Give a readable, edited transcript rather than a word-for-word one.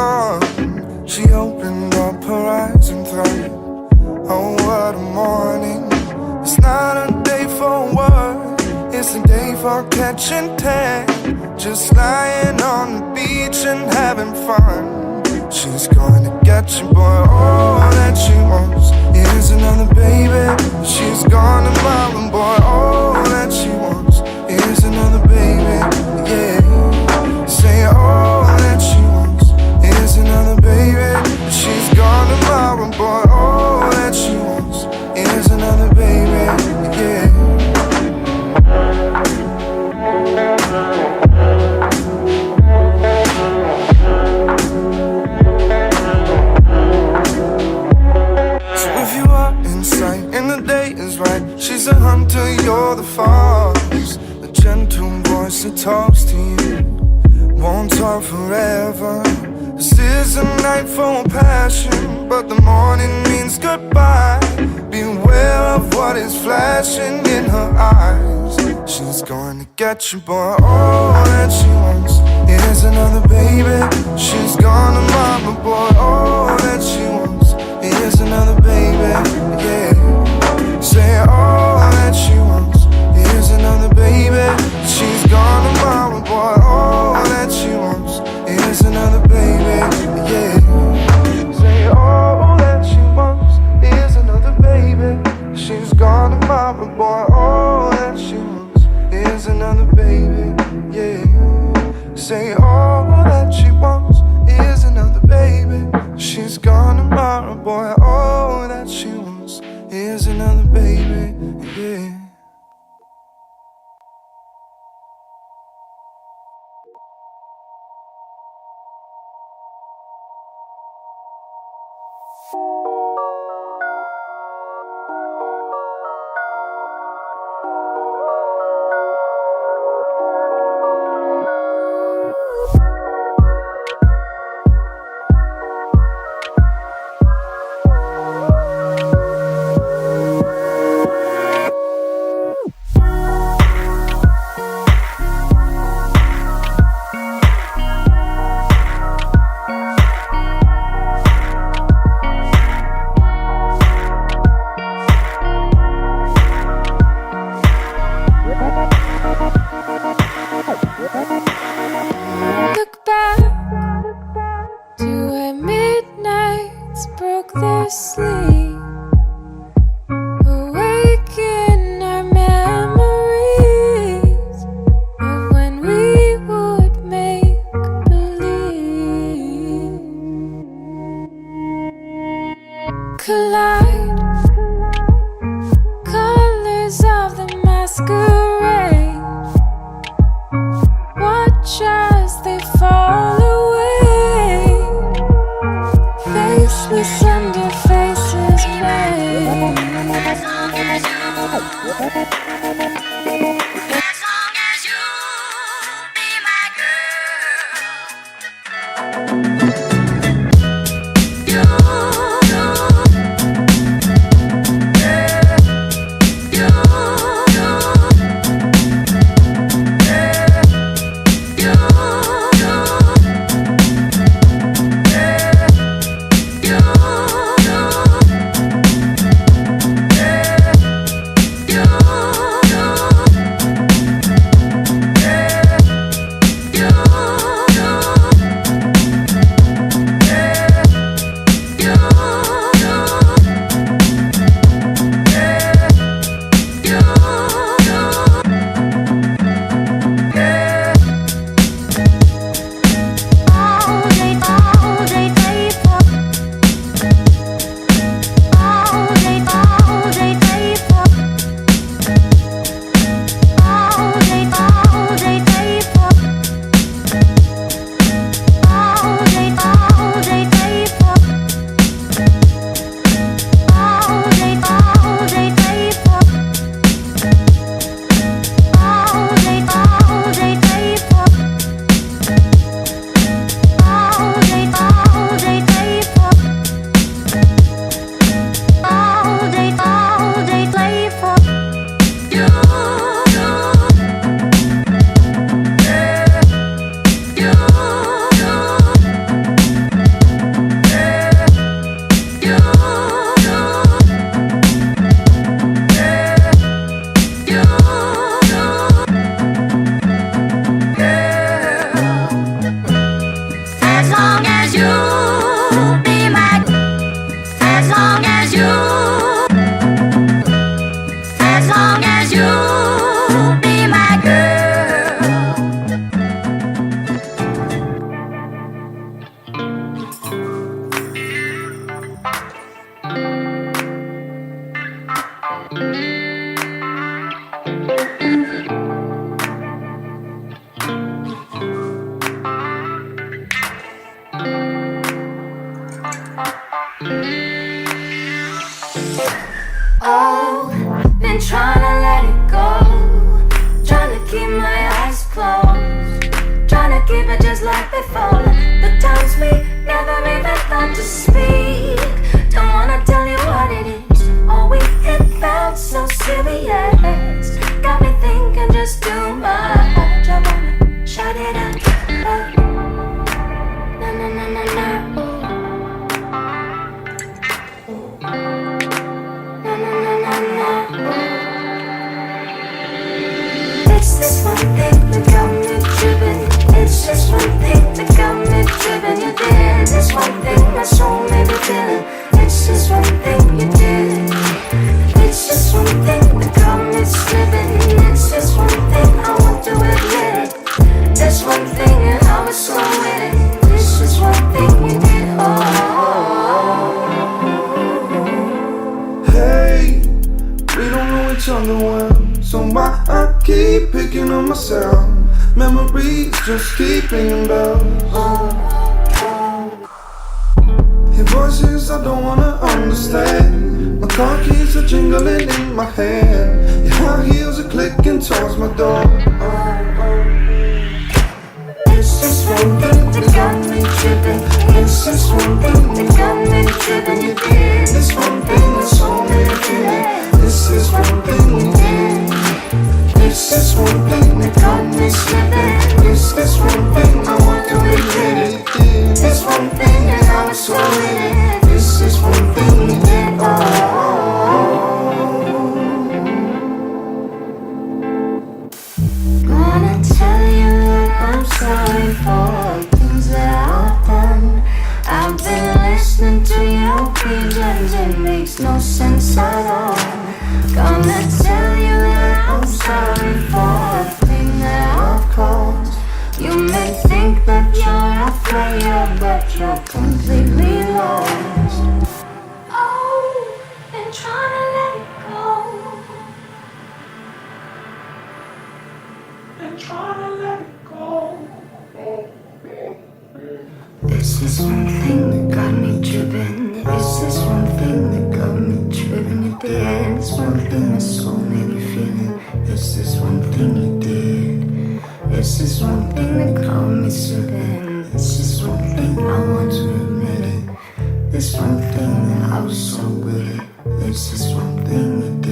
dawn. She opened up her eyes and thought, oh, what a morning. It's not a day for work, it's a day for catching tan. Just lying on the beach and having fun. She's going to get you, boy. All that she wants is another baby. She's gone tomorrow, boy. All that she wants is another baby, yeah. Say all that she wants is another baby. She's gone tomorrow, boy. All that she wants is another baby, yeah. And the day is right. She's a hunter, you're the fox. The gentle voice that talks to you won't talk forever. This is a night for passion, but the morning means goodbye. Beware of what is flashing in her eyes. She's going to get you, boy. All that she wants is another baby. She's gonna mama, boy. All that she wants is another baby, yeah. Say all that she wants is another baby. She's gone tomorrow, boy. All that she wants is another baby, yeah. Say all that she wants is another baby. She's gone tomorrow, boy. All that she wants is another baby, yeah. Say all that she wants is another baby. She's gone tomorrow, boy. All that she wants is another baby, yeah. feeling. It's just one thing you did. It's just one thing that got me slipping. It's just one thing I want to admit it. There's one thing and I was so with it. It's just one thing you did. Hey, we don't know each other well, so why I keep picking on myself. Memories just keep ringing bells. Your voices I don't wanna understand. My car keys are jingling in my hand. Your high heels are clicking towards my door. It's just one thing that got me tripping. It's just one thing that got me tripping. You did this one thing that's so many feeling. This is one thing you did. This is one thing that got me slipping. This is one thing I want to admit it. This one thing that I was so in it. This is one thing you did. Gonna tell you that I'm sorry for things that I've done. I've been listening to your opinions, it makes no sense at all. Gonna tell you that I'm sorry for the thing that I've caused. You may think that you're a player, but you're completely lost. Oh, and trying to let it go. And trying to let it go. It's this one thing that got me tripping. It's this one thing that got me tripping. You did. It's one thing my soul made me feeling. It's this one thing you did. It's this one thing that got me slipping. It's this one thing I want to admit it. This one thing that I was so with it. It's this one thing you did.